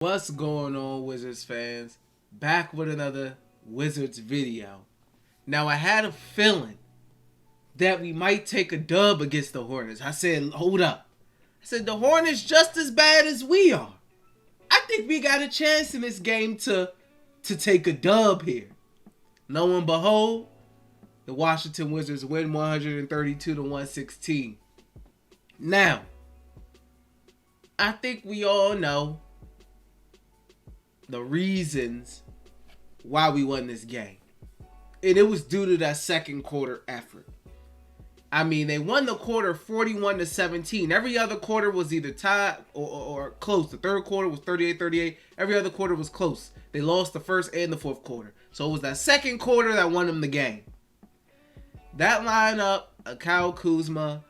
What's going on, Wizards fans? Back with another Wizards video. Now, I had a feeling that we might take a dub against the Hornets. I said, hold up. I said, the Hornets just as bad as we are. I think we got a chance in this game to take a dub here. Lo and behold, the Washington Wizards win 132 to 116. Now, I think we all know the reasons why we won this game. And it was due to that second quarter effort. I mean, they won the quarter 41 to 17. Every other quarter was either tied or close. The third quarter was 38-38. Every other quarter was close. They lost the first and the fourth quarter. So it was that second quarter that won them the game. That lineup, Kyle Kuzma,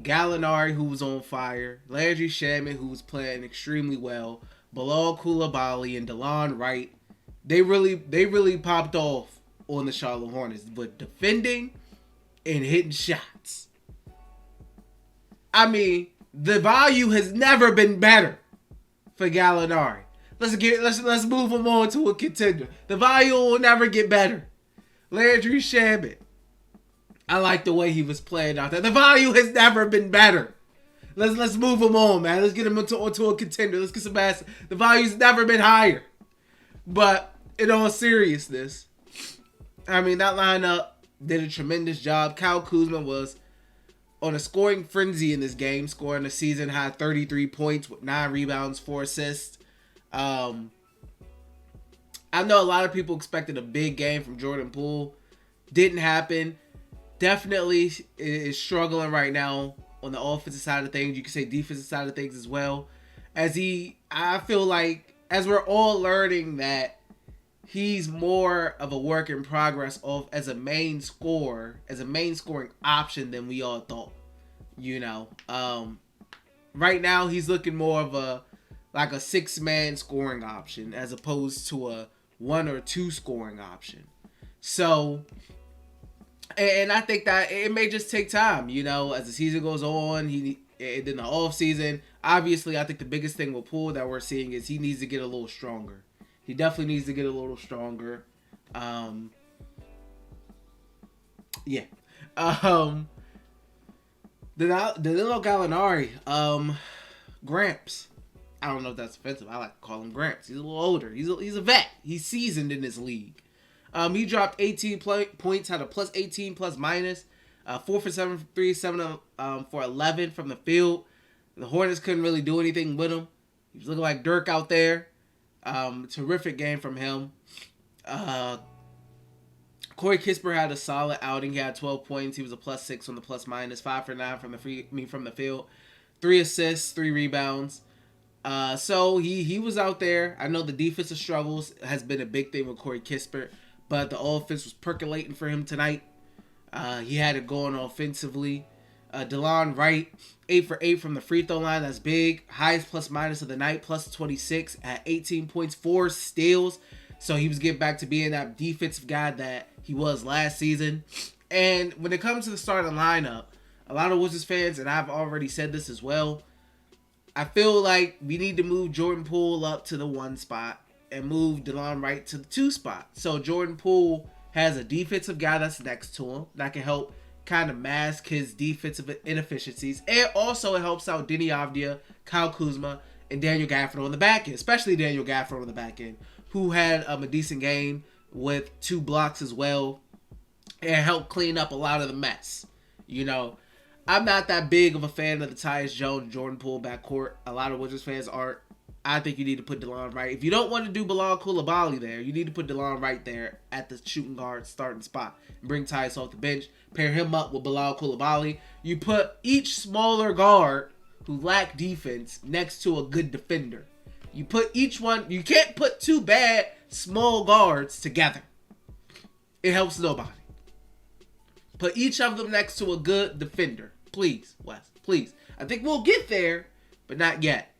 Gallinari, who was on fire, Landry Shamet, who was playing extremely well, Bilal Coulibaly and DeLon Wright, they really popped off on the Charlotte Hornets, but defending and hitting shots. I mean, the value has never been better for Gallinari. Let's move him on to a contender. The value will never get better. Landry Shamet, I like the way he was playing out there. The value has never been better. Let's move him on, man. Let's get him onto a contender. Let's get some ass. The value's never been higher. But in all seriousness, I mean, that lineup did a tremendous job. Kyle Kuzma was on a scoring frenzy in this game, scoring a season high 33 points with 9 rebounds, 4 assists. I know a lot of people expected a big game from Jordan Poole. Didn't happen. Definitely is struggling right now on the offensive side of things. You can say defensive side of things as well. I feel like as we're all learning that he's more of a work in progress as a main scorer, as a main scoring option than we all thought. Right now he's looking more of a 6-man scoring option as opposed to a 1 or 2 scoring option. So, and I think that it may just take time, as the season goes on. And then the off season, obviously, I think the biggest thing with Poole that we're seeing is he needs to get a little stronger. He definitely needs to get a little stronger. Yeah. Danilo Gallinari, Gramps. I don't know if that's offensive. I like to call him Gramps. He's a little older. He's a vet. He's seasoned in this league. He dropped 18 points, had a plus 18 plus minus, 4 for 7 from 3, 7 for 11 from the field. The Hornets couldn't really do anything with him. He was looking like Dirk out there. Terrific game from him. Corey Kispert had a solid outing. He had 12 points. He was a plus 6 on the plus minus, 5 for 9 from the field, 3 assists, 3 rebounds. So he was out there. I know the defensive struggles has been a big thing with Corey Kispert, but the offense was percolating for him tonight. He had it going offensively. DeLon Wright, 8 for 8 from the free throw line. That's big. Highest plus minus of the night, plus 26 at 18 points, 4 steals. So he was getting back to being that defensive guy that he was last season. And when it comes to the starting lineup, a lot of Wizards fans, and I've already said this as well, I feel like we need to move Jordan Poole up to the 1 spot and move DeLon Wright to the 2 spot. So Jordan Poole has a defensive guy that's next to him that can help kind of mask his defensive inefficiencies. And also it helps out Denny Avdia, Kyle Kuzma, and Daniel Gafford on the back end, especially Daniel Gafford on the back end, who had a decent game with 2 blocks as well and helped clean up a lot of the mess. I'm not that big of a fan of the Tyus Jones, Jordan Poole backcourt. A lot of Wizards fans aren't. I think you need to put DeLon Wright. If you don't want to do Bilal Coulibaly there, you need to put DeLon Wright there at the shooting guard starting spot. Bring Tyus off the bench. Pair him up with Bilal Coulibaly. You put each smaller guard who lack defense next to a good defender. You put each one. You can't put 2 bad small guards together. It helps nobody. Put each of them next to a good defender. Please, Wes. Please. I think we'll get there, but not yet.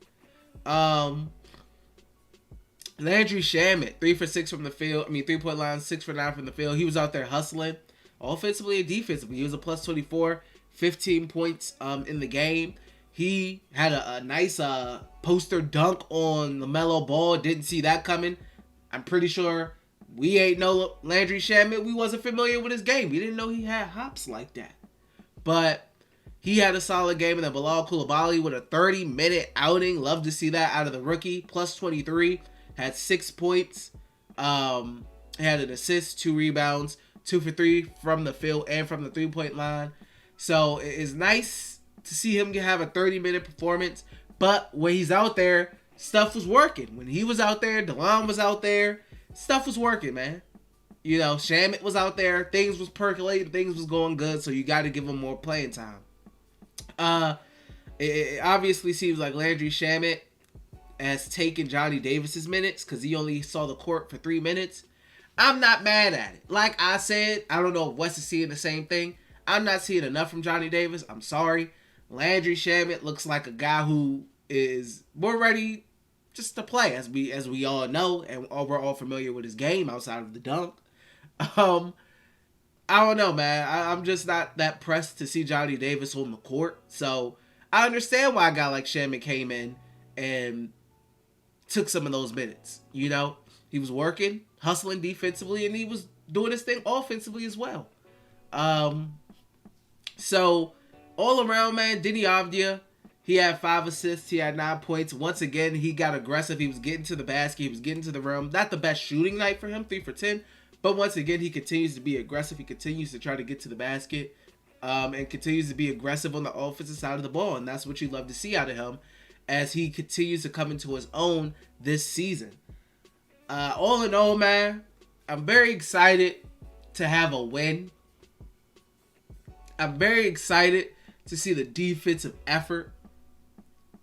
Landry Shamet, 3 for 6 from the field. 3-point line, 6 for 9 from the field. He was out there hustling, offensively and defensively. He was a plus 24, 15 points in the game. He had a nice poster dunk on LaMelo Ball. Didn't see that coming. I'm pretty sure we ain't know Landry Shamet. We wasn't familiar with his game. We didn't know he had hops like that. But he had a solid game. And then Bilal Coulibaly with a 30-minute outing. Love to see that out of the rookie. Plus 23. Had 6 points. Had an assist, 2 rebounds, 2 for 3 from the field and from the 3-point line. So it's nice to see him have a 30-minute performance. But when he's out there, stuff was working. When he was out there, DeLon was out there, stuff was working, man. You know, Shamet was out there, things was percolating, things was going good, so you got to give him more playing time. It obviously seems like Landry Shamet has taken Johnny Davis's minutes because he only saw the court for 3 minutes. I'm not mad at it. Like I said, I don't know if Wes is seeing the same thing. I'm not seeing enough from Johnny Davis. I'm sorry. Landry Shamet looks like a guy who is more ready just to play, as we all know, and we're all familiar with his game outside of the dunk. I don't know, man. I'm just not that pressed to see Johnny Davis on the court. So I understand why a guy like Shamet came in and took some of those minutes. You know, he was working, hustling defensively, and he was doing his thing offensively as well. So all around, man, Deni Avdija, he had 5 assists. He had 9 points. Once again, he got aggressive. He was getting to the basket. He was getting to the rim. Not the best shooting night for him, 3 for 10. But once again, he continues to be aggressive. He continues to try to get to the basket and continues to be aggressive on the offensive side of the ball. And that's what you love to see out of him as he continues to come into his own this season. All in all, man, I'm very excited to have a win. I'm very excited to see the defensive effort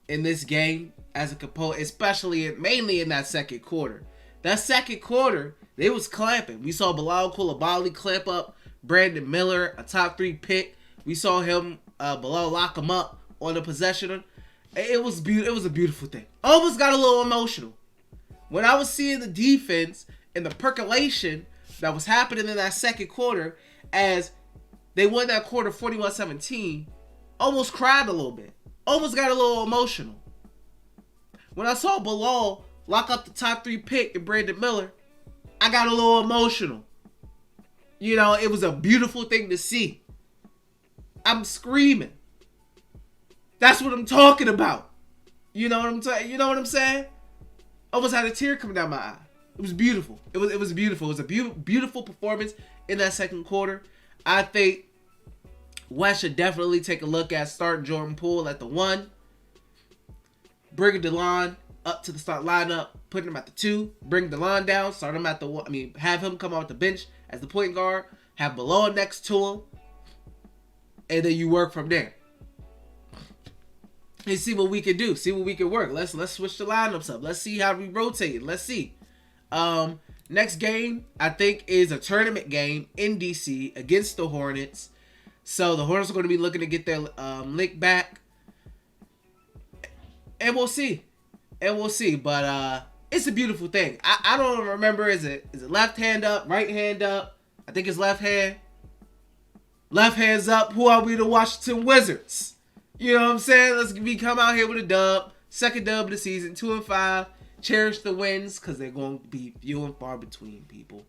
in this game as a component, especially mainly in that second quarter. That second quarter, they was clamping. We saw Bilal Coulibaly clamp up Brandon Miller, a top 3 pick. We saw him, Bilal lock him up on the possession. It was a beautiful thing. Almost got a little emotional. When I was seeing the defense and the percolation that was happening in that second quarter as they won that quarter 41-17, almost cried a little bit. Almost got a little emotional. When I saw Bilal lock up the top 3 pick and Brandon Miller, I got a little emotional. You know, it was a beautiful thing to see. I'm screaming. That's what I'm talking about. You know what I'm saying? Almost had a tear coming down my eye. It was beautiful. It was beautiful. It was a beautiful performance in that second quarter. I think West should definitely take a look at starting Jordan Poole at the 1, bringing DeLon up to the start lineup, putting him at the 2, bring DeLon down, start him at the 1. Have him come off the bench as the point guard, have Bilal next to him, and then you work from there. And see what we can do. See what we can work. Let's switch the lineups up. Let's see how we rotate. Let's see. Next game, I think, is a tournament game in DC against the Hornets. So the Hornets are going to be looking to get their link back. And we'll see. But it's a beautiful thing. I don't remember, is it left hand up, right hand up? I think it's left hand. Left hands up. Who are we, the Washington Wizards? You know what I'm saying? Let's come out here with a dub. Second dub of the season, 2-5. Cherish the wins because they're going to be few and far between, people.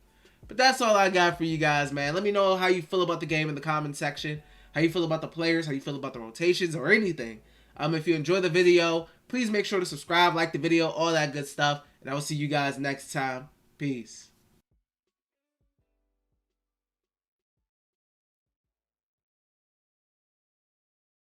But that's all I got for you guys, man. Let me know how you feel about the game in the comment section. How you feel about the players. How you feel about the rotations or anything. If you enjoy the video, please make sure to subscribe, like the video, all that good stuff. And I will see you guys next time. Peace.